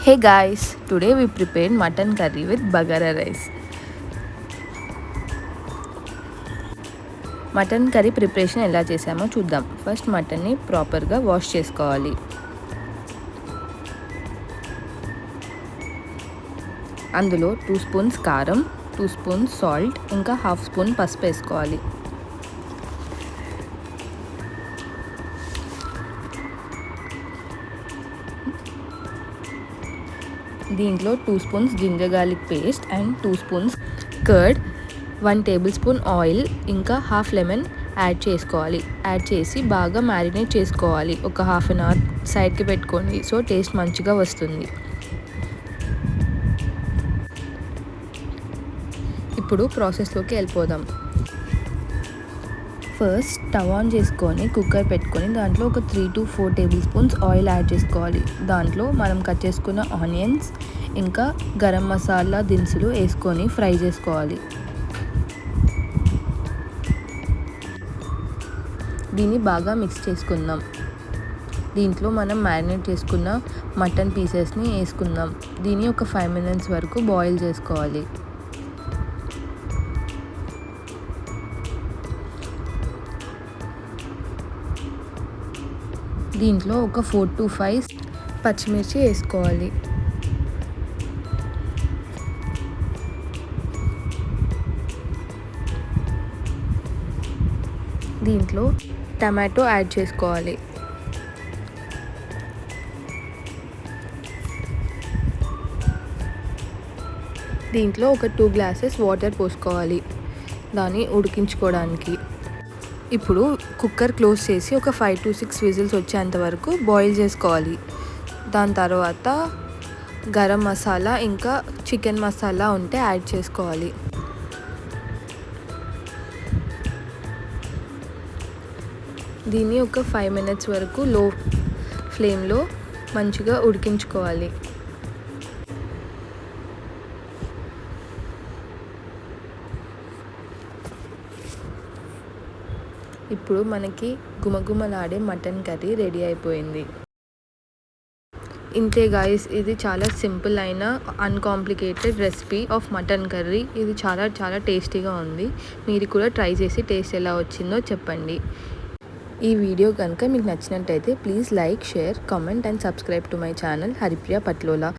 Hey guys, today we prepared mutton curry with bagara rice. Mutton curry preparation ఎలా చేసామో చూద్దాం. First మటన్ని ప్రాపర్గా wash చేసుకోవాలి. అందులో 2 స్పూన్స్ కారం, 2 స్పూన్స్ సాల్ట్, ఇంకా 1/2 స్పూన్ పసుపు వేసుకోవాలి. దీంట్లో 2 spoons ginger garlic paste and 2 spoons curd, 1 table spoon oil, ఇంకా హాఫ్ లెమన్ యాడ్ చేసుకోవాలి. యాడ్ చేసి బాగా మ్యారినేట్ చేసుకోవాలి. ఒక హాఫ్ అన్ అవర్ సైడ్కి పెట్టుకోండి, సో టేస్ట్ మంచిగా వస్తుంది. ఇప్పుడు ప్రాసెస్లోకి వెళ్ళిపోదాం. ఫస్ట్ స్టవ్ ఆన్ చేసుకొని కుక్కర్ పెట్టుకొని దాంట్లో ఒక 3 to 4 table spoons oil add చేసుకోవాలి. దాంట్లో మనం కట్ చేసుకున్న ఆనియన్స్ ఇంకా గరం మసాలా దినుసులు వేసుకొని ఫ్రై చేసుకోవాలి. దీన్ని బాగా మిక్స్ చేసుకుందాం. దీంట్లో మనం మ్యారినేట్ చేసుకున్న మటన్ పీసెస్ని వేసుకుందాం. దీన్ని ఒక 5 minutes వరకు బాయిల్ చేసుకోవాలి. దీంట్లో ఒక 4 to 5 పచ్చిమిర్చి వేసుకోవాలి. దీంట్లో టమాటో యాడ్ చేసుకోవాలి. దీంట్లో ఒక 2 glasses వాటర్ పోసుకోవాలి దాన్ని ఉడికించుకోవడానికి. ఇప్పుడు కుక్కర్ క్లోజ్ చేసి ఒక 5 to 6 విజిల్స్ వచ్చేంత వరకు బాయిల్ చేసుకోవాలి. దాని తర్వాత గరం మసాలా ఇంకా చికెన్ మసాలా ఉంటే యాడ్ చేసుకోవాలి. దీన్ని ఒక 5 minutes వరకు లో ఫ్లేమ్లో మంచిగా ఉడికించుకోవాలి. ఇప్పుడు మనకి గుమగుమలాడే మటన్ కర్రీ రెడీ అయిపోయింది. ఇంతే గాయస్, ఇది చాలా సింపుల్ అయిన uncomplicated recipe of mutton curry. ఇది చాలా చాలా టేస్టీగా ఉంది. మీరు కూడా ట్రై చేసి టేస్ట్ ఎలా వచ్చిందో చెప్పండి. ఈ వీడియో కనుక మీకు నచ్చినట్టయితే please like, share, comment and subscribe to my channel Haripriya పట్లోలా.